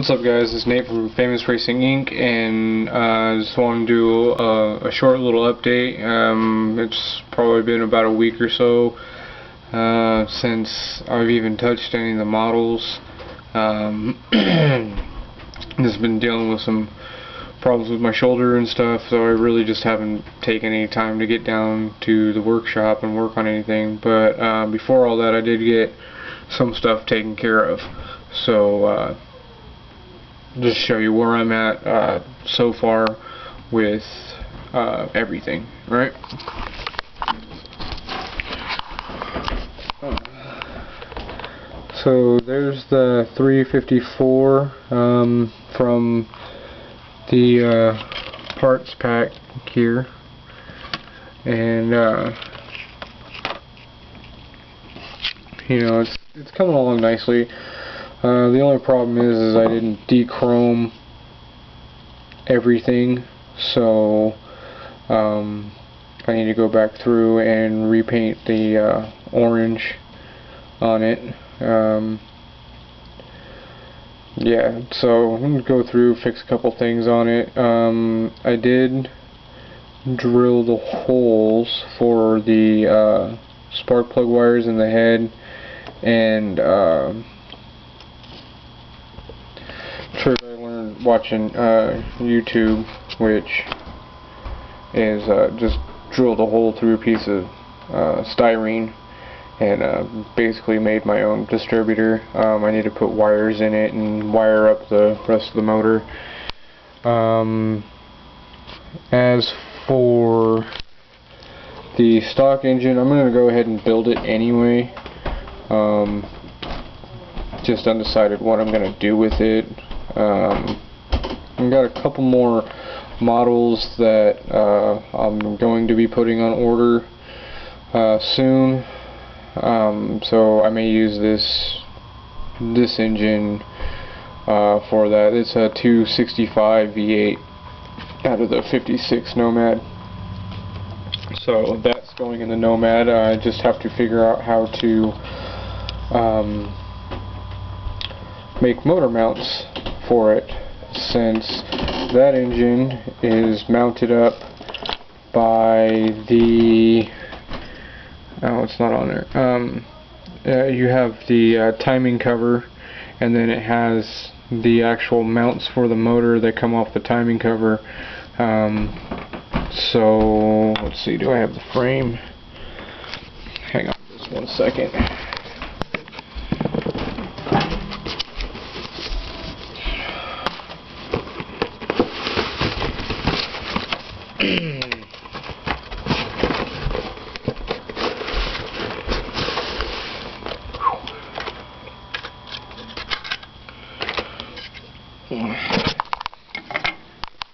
What's up, guys? It's Nate from Famous Racing Inc. and I just want to do a short little update. It's probably been about a week or so since I've even touched any of the models. Just been dealing with some problems with my shoulder and stuff, so I really just haven't taken any time to get down to the workshop and work on anything. But before all that, I did get some stuff taken care of. So just show you where I'm at so far with everything, right? So there's the 354 from the parts pack here, and you know, it's coming along nicely. The only problem is I didn't dechrome everything, so I need to go back through and repaint the orange on it. Yeah, so I'm going to go through, fix a couple things on it. I did drill the holes for the spark plug wires in the head, and trick I learned watching YouTube, which is just drilled a hole through a piece of styrene and basically made my own distributor. I need to put wires in it and wire up the rest of the motor. As for the stock engine, I'm going to go ahead and build it anyway. Just undecided what I'm going to do with it. I've got a couple more models that I'm going to be putting on order soon. So I may use this engine for that. It's a 265 V8 out of the 56 Nomad. So that's going in the Nomad. I just have to figure out how to make motor mounts for it, since that engine is mounted up by the it's not on there. You have the timing cover, and then it has the actual mounts for the motor that come off the timing cover. So let's see, do I have the frame? Hang on just 1 second.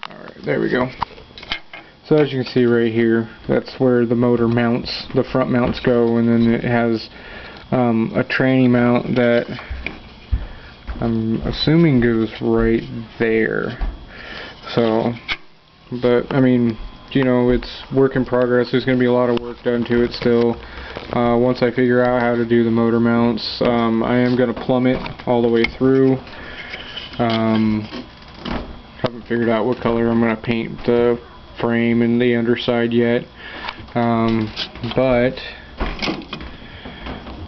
Alright, there we go. So as you can see right here, that's where the motor mounts, the front mounts go, and then it has a tranny mount that I'm assuming goes right there. So, but I mean, you know, it's work in progress. There's going to be a lot of work done to it still. Once I figure out how to do the motor mounts, I am going to plumb it all the way through. Haven't figured out what color I'm going to paint the frame and the underside yet, but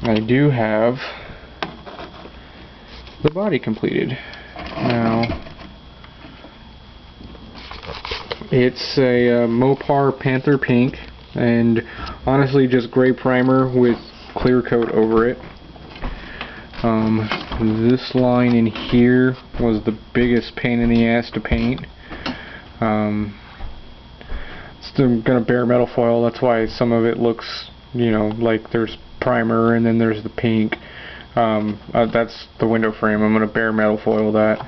I do have the body completed. Now, it's a Mopar Panther Pink, and honestly just gray primer with clear coat over it. This line in here was the biggest pain in the ass to paint. Still gonna bare metal foil, that's why some of it looks, you know, like there's primer and then there's the pink. That's the window frame. I'm gonna bare metal foil that.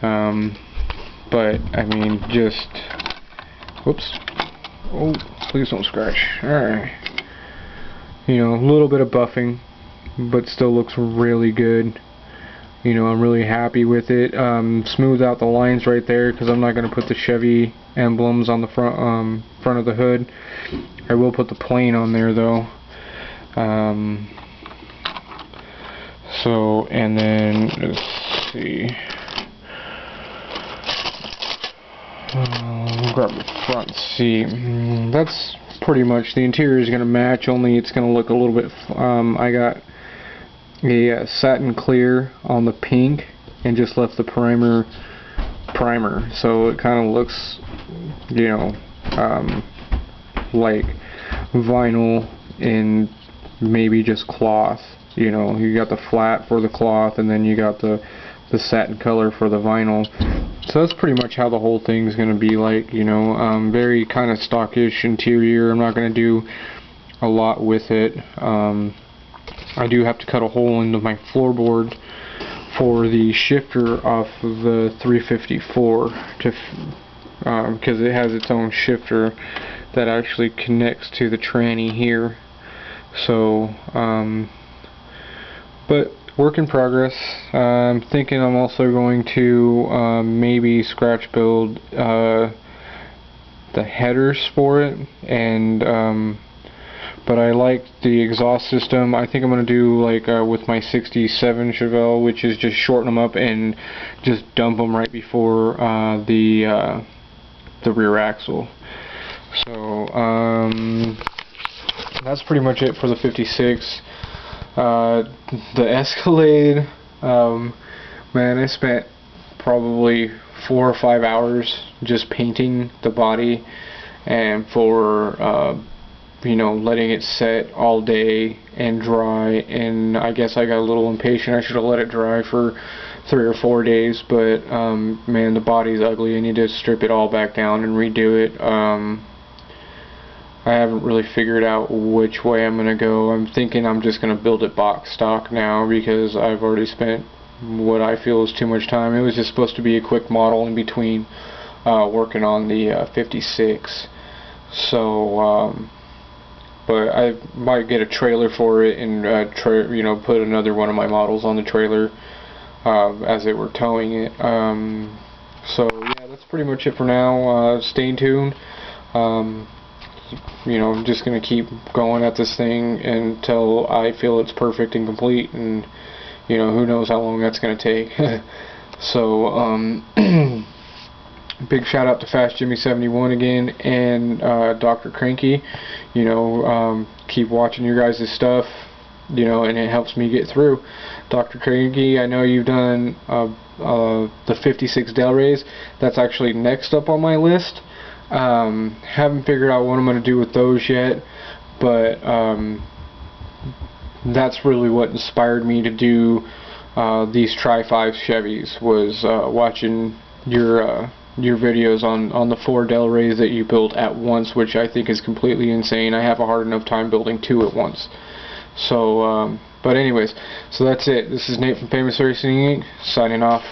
But I mean, just whoops. Oh, please don't scratch. Alright. You know, a little bit of buffing, but still looks really good. You know, I'm really happy with it. Smooth out the lines right there, because I'm not going to put the Chevy emblems on the front of the hood. I will put the plane on there though. So, and then let's see. Grab the front seat. That's pretty much, the interior is going to match, only it's going to look a little bit, I got a satin clear on the pink and just left the primer, so it kind of looks, you know, like vinyl and maybe just cloth. You know, you got the flat for the cloth and then you got the satin color for the vinyl. So that's pretty much how the whole thing's going to be like, you know, very kind of stockish interior. I'm not going to do a lot with it. I do have to cut a hole into my floorboard for the shifter off of the 354 to because it has its own shifter that actually connects to the tranny here. So but work in progress. I'm thinking I'm also going to maybe scratch build the headers for it, and but I like the exhaust system. I think I'm going to do like with my 67 Chevelle, which is just shorten them up and just dump them right before the rear axle. So that's pretty much it for the 56. The Escalade, man, I spent probably 4 or 5 hours just painting the body, and for you know, letting it set all day and dry, and I guess I got a little impatient. I should have let it dry for 3 or 4 days, but man, the body's ugly. I need to strip it all back down and redo it. I haven't really figured out which way I'm gonna go. I'm thinking I'm just gonna build it box stock now, because I've already spent what I feel is too much time. It was just supposed to be a quick model in between working on the 56. So but I might get a trailer for it and you know, put another one of my models on the trailer as they were towing it. So yeah, that's pretty much it for now. Stay tuned. You know, I'm just gonna keep going at this thing until I feel it's perfect and complete, and you know, who knows how long that's gonna take. So big shout out to Fast Jimmy 71 again, and Dr. Cranky. You know, keep watching your guys' stuff, you know, and it helps me get through. Dr. Cranky, I know you've done the 56 Delrays. That's actually next up on my list. Haven't figured out what I'm going to do with those yet, but that's really what inspired me to do these Tri-5 Chevys, was watching your videos on the 4 Delrays that you built at once, which I think is completely insane. I have a hard enough time building 2 at once. So but anyways, so that's it. This is Nate from Famous Racing Inc. signing off.